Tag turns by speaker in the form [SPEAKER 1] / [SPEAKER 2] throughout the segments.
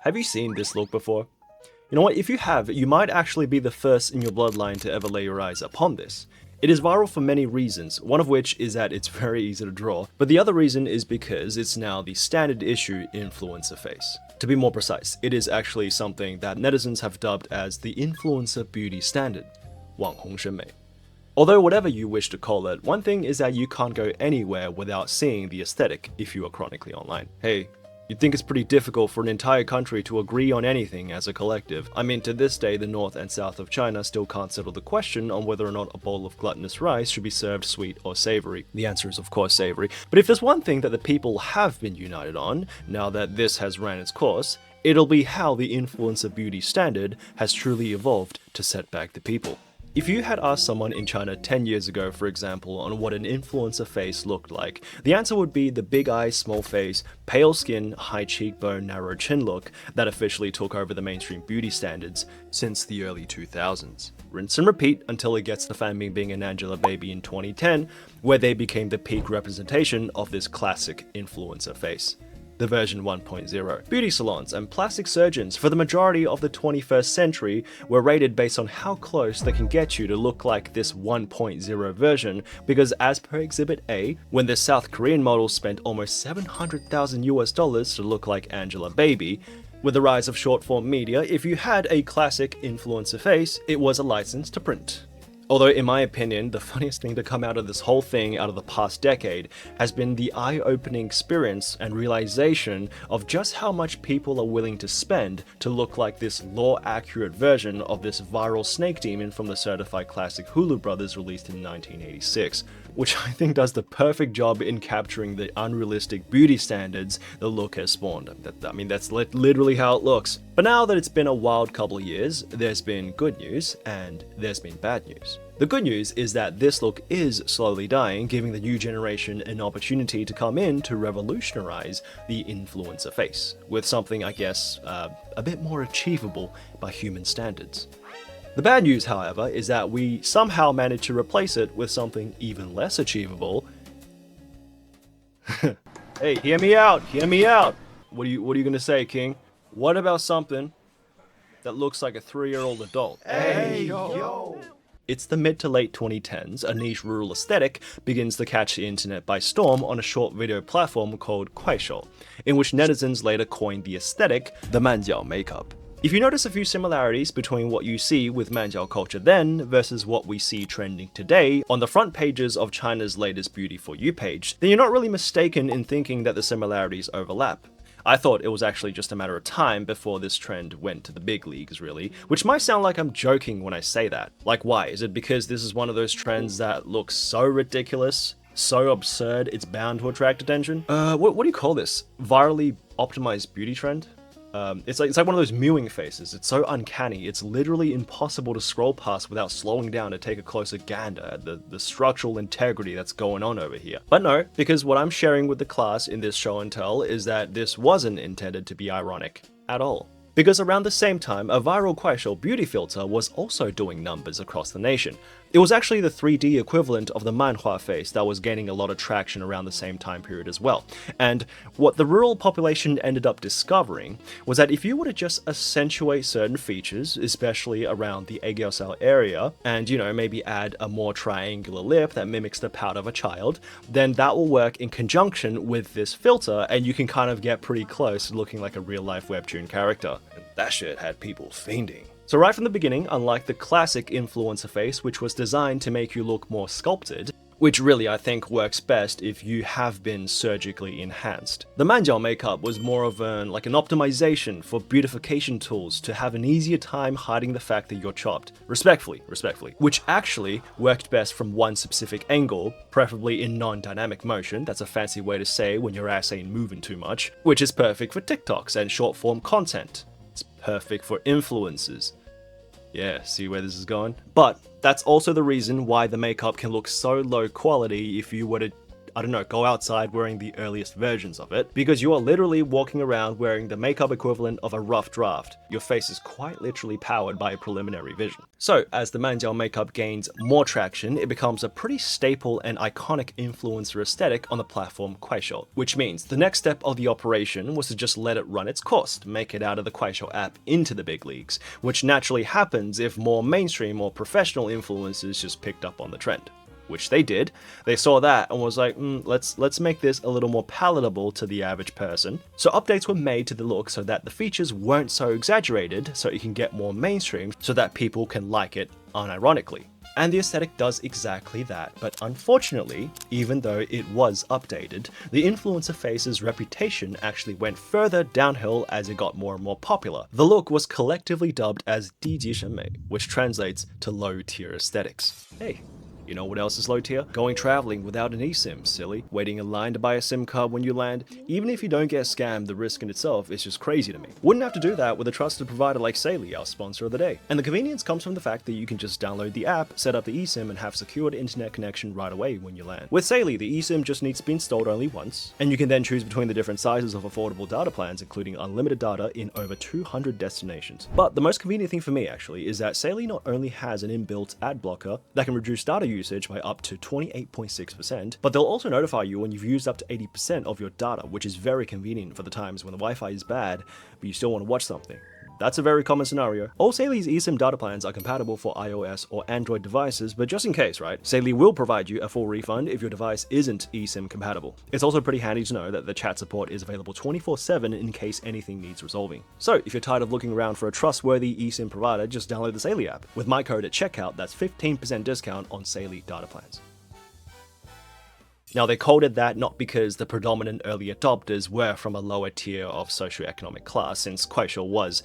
[SPEAKER 1] Have you seen this look before? You know what, if you have, you might actually be the first in your bloodline to ever lay your eyes upon this. It is viral for many reasons, one of which is that it's very easy to draw, but the other reason is because it's now the standard issue influencer face. To be more precise, it is actually something that netizens have dubbed as the influencer beauty standard, 网红审美. Although whatever you wish to call it, one thing is that you can't go anywhere without seeing the aesthetic if you are chronically online. Hey, you'd think it's pretty difficult for an entire country to agree on anything as a collective. I mean, to this day, the north and south of China still can't settle the question on whether or not a bowl of gluttonous rice should be served sweet or savory. The answer is of course savory. But if there's one thing that the people have been united on, now that this has ran its course, it'll be how the influencer beauty standard has truly evolved to set back the people. If you had asked someone in China 10 years ago, for example, on what an influencer face looked like, the answer would be the big eyes, small face, pale skin, high cheekbone, narrow chin look that officially took over the mainstream beauty standards since the early 2000s. Rinse and repeat until it gets the fan being an Angelababy in 2010, where they became the peak representation of this classic influencer face. The version 1.0. Beauty salons and plastic surgeons for the majority of the 21st century were rated based on how close they can get you to look like this 1.0 version, because as per Exhibit A, when the South Korean model spent almost $700,000 to look like Angelababy, with the rise of short-form media, if you had a classic influencer face, it was a license to print. Although, in my opinion, the funniest thing to come out of this whole thing out of the past decade has been the eye-opening experience and realization of just how much people are willing to spend to look like this law-accurate version of this viral snake demon from the certified classic Hulu Brothers released in 1986, which I think does the perfect job in capturing the unrealistic beauty standards the look has spawned. I mean, that's literally how it looks. But now that it's been a wild couple of years, there's been good news and there's been bad news. The good news is that this look is slowly dying, giving the new generation an opportunity to come in to revolutionize the influencer face, with something, I guess, a bit more achievable by human standards. The bad news, however, is that we somehow managed to replace it with something even less achievable. Hey, hear me out, hear me out! What are you gonna say, King? What about something that looks like a 3-year-old adult?
[SPEAKER 2] Hey, yo!
[SPEAKER 1] It's the mid to late 2010s, a niche rural aesthetic begins to catch the internet by storm on a short video platform called Kuaishou, in which netizens later coined the aesthetic the Manjiao makeup. If you notice a few similarities between what you see with Manjiao culture then versus what we see trending today on the front pages of China's latest Beauty For You page, then you're not really mistaken in thinking that the similarities overlap. I thought it was actually just a matter of time before this trend went to the big leagues, really, which might sound like I'm joking when I say that. Like, why? Is it because this is one of those trends that looks so ridiculous, so absurd, it's bound to attract attention? What do you call this? Virally optimized beauty trend? It's like one of those mewing faces. It's so uncanny, it's literally impossible to scroll past without slowing down to take a closer gander at the structural integrity that's going on over here. But no, because what I'm sharing with the class in this show and tell is that this wasn't intended to be ironic at all. Because around the same time, a viral Kuaishou beauty filter was also doing numbers across the nation. It was actually the 3D equivalent of the manhua face that was gaining a lot of traction around the same time period as well. And what the rural population ended up discovering was that if you were to just accentuate certain features, especially around the Aegyosal area, and maybe add a more triangular lip that mimics the pout of a child, then that will work in conjunction with this filter and you can kind of get pretty close to looking like a real-life webtoon character. And that shit had people fiending. So right from the beginning, unlike the classic influencer face, which was designed to make you look more sculpted, which really I think works best if you have been surgically enhanced, the Manjiao makeup was more of an optimization for beautification tools to have an easier time hiding the fact that you're chopped. Respectfully, which actually worked best from one specific angle, preferably in non-dynamic motion. That's a fancy way to say when your ass ain't moving too much, which is perfect for TikToks and short-form content. It's perfect for influencers. Yeah, see where this is going? But that's also the reason why the makeup can look so low quality if you were to I don't know, go outside wearing the earliest versions of it, because you are literally walking around wearing the makeup equivalent of a rough draft. Your face is quite literally powered by a preliminary vision. So, as the Manjiao makeup gains more traction, it becomes a pretty staple and iconic influencer aesthetic on the platform Kuaishou, which means the next step of the operation was to just let it run its course, make it out of the Kuaishou app into the big leagues, which naturally happens if more mainstream or professional influencers just picked up on the trend. Which they did. They saw that and was like, let's make this a little more palatable to the average person. So updates were made to the look so that the features weren't so exaggerated, so it can get more mainstream, so that people can like it unironically. And the aesthetic does exactly that, but unfortunately, even though it was updated, the influencer face's reputation actually went further downhill as it got more and more popular. The look was collectively dubbed as 低级审美, which translates to low-tier aesthetics. Hey. You know what else is low tier? Going traveling without an eSIM, silly. Waiting in line to buy a SIM card when you land. Even if you don't get scammed, the risk in itself is just crazy to me. Wouldn't have to do that with a trusted provider like Saily, our sponsor of the day. And the convenience comes from the fact that you can just download the app, set up the eSIM, and have secured internet connection right away when you land. With Saily, the eSIM just needs to be installed only once, and you can then choose between the different sizes of affordable data plans, including unlimited data in over 200 destinations. But the most convenient thing for me, actually, is that Saily not only has an inbuilt ad blocker that can reduce data usage by up to 28.6%, but they'll also notify you when you've used up to 80% of your data, which is very convenient for the times when the Wi-Fi is bad, but you still want to watch something. That's a very common scenario. All Saily's eSIM data plans are compatible for iOS or Android devices, but just in case, right? Saily will provide you a full refund if your device isn't eSIM compatible. It's also pretty handy to know that the chat support is available 24/7 in case anything needs resolving. So if you're tired of looking around for a trustworthy eSIM provider, just download the Saily app. With my code at checkout, that's 15% discount on Saily data plans. Now, they called it that not because the predominant early adopters were from a lower tier of socioeconomic class, since Kuaishou was,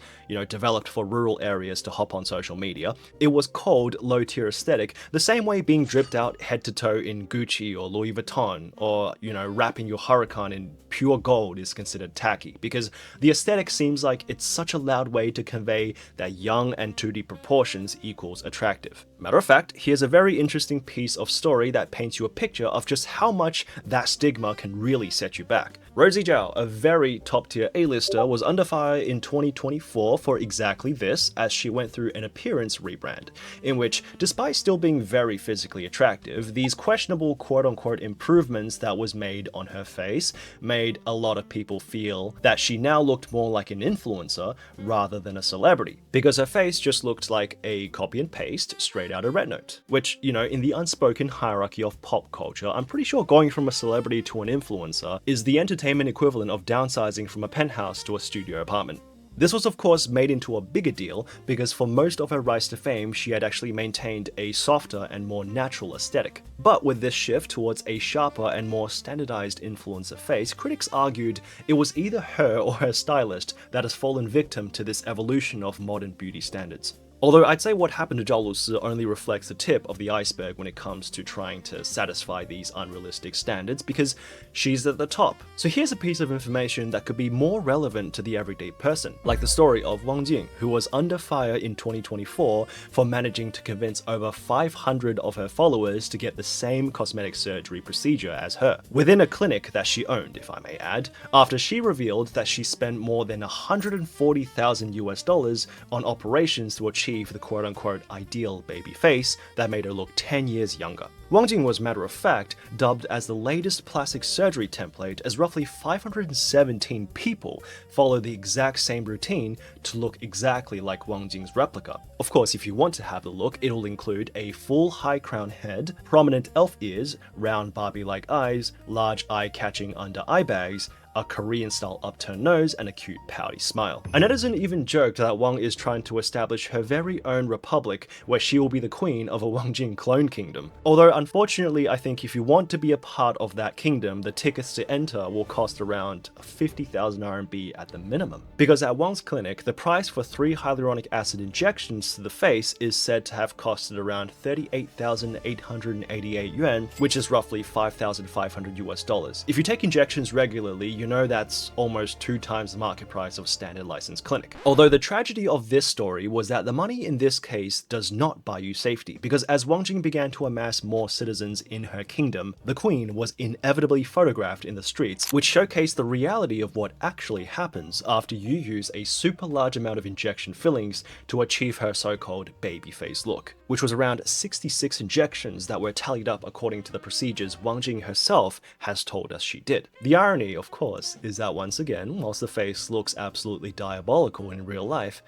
[SPEAKER 1] developed for rural areas to hop on social media. It was called low-tier aesthetic, the same way being dripped out head to toe in Gucci or Louis Vuitton, or, wrapping your Huracan in pure gold is considered tacky, because the aesthetic seems like it's such a loud way to convey that young and 2D proportions equals attractive. Matter of fact, here's a very interesting piece of story that paints you a picture of just how much that stigma can really set you back. Rosie Zhao, a very top-tier A-lister, was under fire in 2024 for exactly this, as she went through an appearance rebrand, in which, despite still being very physically attractive, these questionable quote-unquote improvements that was made on her face made a lot of people feel that she now looked more like an influencer rather than a celebrity, because her face just looked like a copy and paste straight out of Red Note, which, in the unspoken hierarchy of pop culture, I'm pretty sure going from a celebrity to an influencer is the entertainment equivalent of downsizing from a penthouse to a studio apartment. This was of course made into a bigger deal because for most of her rise to fame, she had actually maintained a softer and more natural aesthetic. But with this shift towards a sharper and more standardized influencer face, critics argued it was either her or her stylist that has fallen victim to this evolution of modern beauty standards. Although I'd say what happened to Zhao Lusi only reflects the tip of the iceberg when it comes to trying to satisfy these unrealistic standards, because she's at the top. So here's a piece of information that could be more relevant to the everyday person, like the story of Wang Jing, who was under fire in 2024 for managing to convince over 500 of her followers to get the same cosmetic surgery procedure as her, within a clinic that she owned, if I may add, after she revealed that she spent more than $140,000 on operations to achieve the quote-unquote ideal baby face that made her look 10 years younger. Wang Jing was, matter of fact, dubbed as the latest plastic surgery template, as roughly 517 people follow the exact same routine to look exactly like Wang Jing's replica. Of course, if you want to have the look, it'll include a full high crown head, prominent elf ears, round Barbie-like eyes, large eye-catching under eye bags, a Korean-style upturned nose, and a cute pouty smile. A netizen even joked that Wang is trying to establish her very own republic where she will be the queen of a Wang Jing clone kingdom. Although unfortunately, I think if you want to be a part of that kingdom, the tickets to enter will cost around 50,000 RMB at the minimum. Because at Wang's clinic, the price for 3 hyaluronic acid injections to the face is said to have costed around 38,888 yuan, which is roughly $5,500 US. If you take injections regularly, you know that's almost 2 times the market price of a standard licensed clinic. Although the tragedy of this story was that the money in this case does not buy you safety, because as Wang Jing began to amass more citizens in her kingdom, the queen was inevitably photographed in the streets, which showcased the reality of what actually happens after you use a super large amount of injection fillings to achieve her so-called baby face look, which was around 66 injections that were tallied up according to the procedures Wang Jing herself has told us she did. The irony, of course, is that once again, whilst the face looks absolutely diabolical in real life,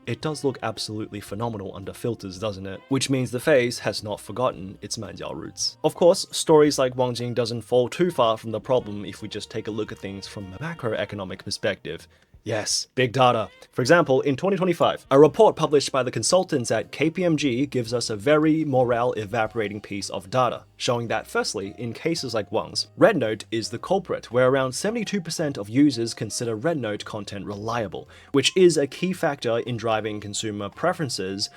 [SPEAKER 1] it does look absolutely phenomenal under filters, doesn't it? Which means the face has not forgotten its Manjiao roots. Of course, stories like Wang Jing doesn't fall too far from the problem if we just take a look at things from a macroeconomic perspective. Yes, big data. For example, in 2025, a report published by the consultants at KPMG gives us a very morale-evaporating piece of data, showing that firstly, in cases like Wang's, Red Note is the culprit, where around 72% of users consider Red Note content reliable, which is a key factor in driving consumer preferences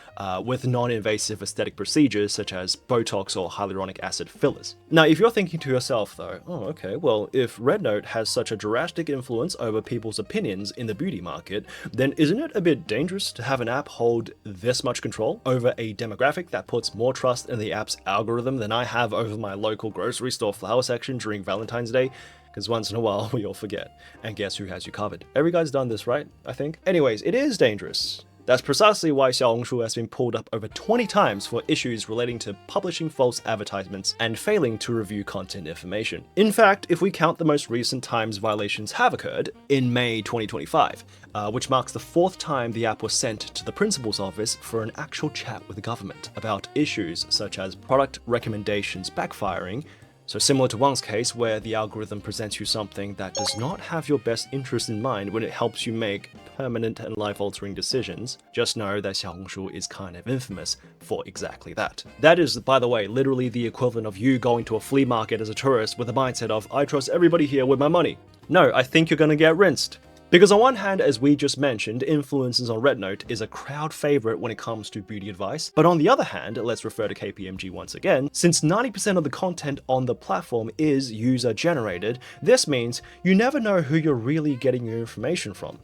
[SPEAKER 1] with non-invasive aesthetic procedures such as Botox or hyaluronic acid fillers. Now, if you're thinking to yourself though, oh okay, well if Red Note has such a drastic influence over people's opinions in the beauty market, then isn't it a bit dangerous to have an app hold this much control over a demographic that puts more trust in the app's algorithm than I have over my local grocery store flower section during Valentine's Day? Because once in a while we all forget. And guess who has you covered? Every guy's done this, right? I think. Anyways, it is dangerous. That's precisely why Xiaohongshu has been pulled up over 20 times for issues relating to publishing false advertisements and failing to review content information. In fact, if we count the most recent times violations have occurred, in May 2025, which marks the 4th time the app was sent to the principal's office for an actual chat with the government about issues such as product recommendations backfiring. So similar to Wang's case, where the algorithm presents you something that does not have your best interest in mind when it helps you make permanent and life-altering decisions, just know that Xiaohongshu is kind of infamous for exactly that. That is, by the way, literally the equivalent of you going to a flea market as a tourist with the mindset of, I trust everybody here with my money. No, I think you're gonna get rinsed. Because on one hand, as we just mentioned, influencers on Red Note is a crowd favorite when it comes to beauty advice, but on the other hand, let's refer to KPMG once again, since 90% of the content on the platform is user-generated, this means you never know who you're really getting your information from.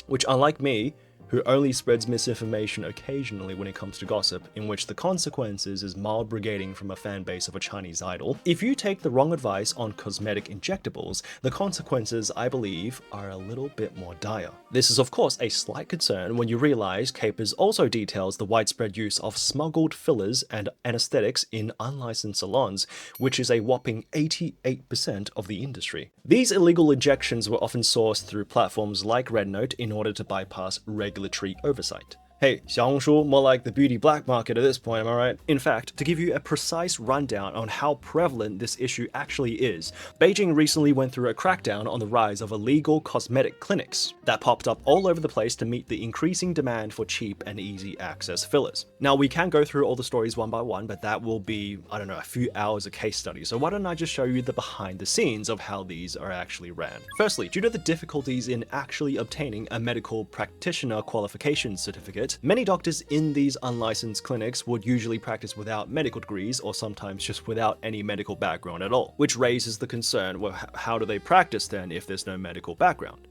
[SPEAKER 1] Which, unlike me, who only spreads misinformation occasionally when it comes to gossip, in which the consequences is mild brigading from a fan base of a Chinese idol. If you take the wrong advice on cosmetic injectables, the consequences, I believe, are a little bit more dire. This is of course a slight concern when you realize Capers also details the widespread use of smuggled fillers and anesthetics in unlicensed salons, which is a whopping 88% of the industry. These illegal injections were often sourced through platforms like Red Note in order to bypass regulatory oversight. Hey, Xiaohongshu, more like the beauty black market at this point, am I right? In fact, to give you a precise rundown on how prevalent this issue actually is, Beijing recently went through a crackdown on the rise of illegal cosmetic clinics that popped up all over the place to meet the increasing demand for cheap and easy access fillers. Now, we can go through all the stories one by one, but that will be, I don't know, a few hours of case study, so why don't I just show you the behind the scenes of how these are actually ran. Firstly, due to the difficulties in actually obtaining a medical practitioner qualification certificate, many doctors in these unlicensed clinics would usually practice without medical degrees or sometimes just without any medical background at all, which raises the concern, well, how do they practice then if there's no medical background?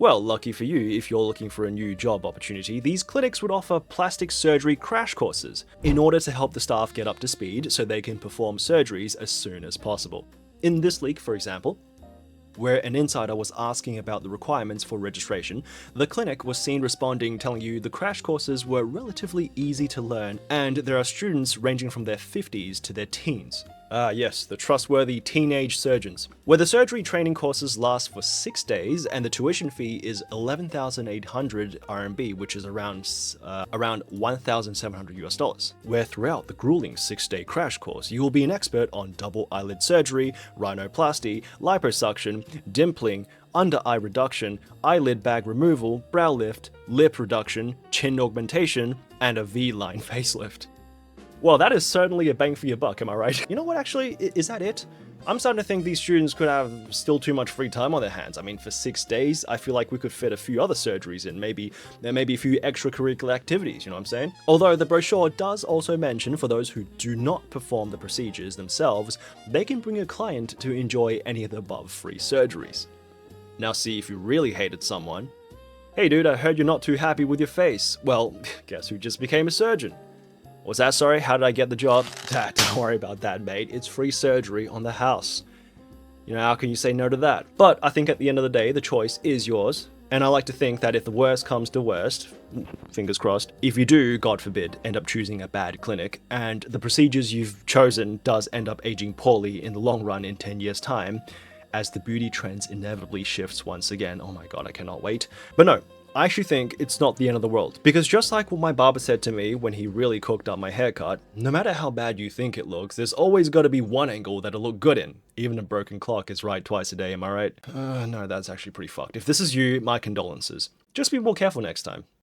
[SPEAKER 1] Well, lucky for you, if you're looking for a new job opportunity, these clinics would offer plastic surgery crash courses in order to help the staff get up to speed so they can perform surgeries as soon as possible. In this leak, for example, where an insider was asking about the requirements for registration, the clinic was seen responding telling you the crash courses were relatively easy to learn and there are students ranging from their 50s to their teens. Ah yes, the trustworthy teenage surgeons. Where the surgery training courses last for 6 days and the tuition fee is 11,800 RMB, which is around $1,700. Where throughout the grueling 6-day crash course, you will be an expert on double eyelid surgery, rhinoplasty, liposuction, dimpling, under eye reduction, eyelid bag removal, brow lift, lip reduction, chin augmentation, and a V-line facelift. Well, that is certainly a bang for your buck, am I right? You know what, actually, is that it? I'm starting to think these students could have still too much free time on their hands. I mean, for 6 days, I feel like we could fit a few other surgeries in. Maybe there may be a few extracurricular activities, you know what I'm saying? Although the brochure does also mention for those who do not perform the procedures themselves, they can bring a client to enjoy any of the above free surgeries. Now see if you really hated someone. Hey dude, I heard you're not too happy with your face. Well, guess who just became a surgeon? What's that, sorry? How did I get the job? Don't worry about that, mate. It's free surgery on the house. You know, how can you say no to that? But I think at the end of the day, the choice is yours. And I like to think that if the worst comes to worst, fingers crossed, if you do, God forbid, end up choosing a bad clinic, and the procedures you've chosen does end up aging poorly in the long run in 10 years' time, as the beauty trends inevitably shifts once again. Oh my god, I cannot wait. But no, I actually think it's not the end of the world, because just like what my barber said to me when he really cooked up my haircut, no matter how bad you think it looks, there's always got to be one angle that'll look good in. Even a broken clock is right twice a day, am I right? No, that's actually pretty fucked. If this is you, my condolences. Just be more careful next time.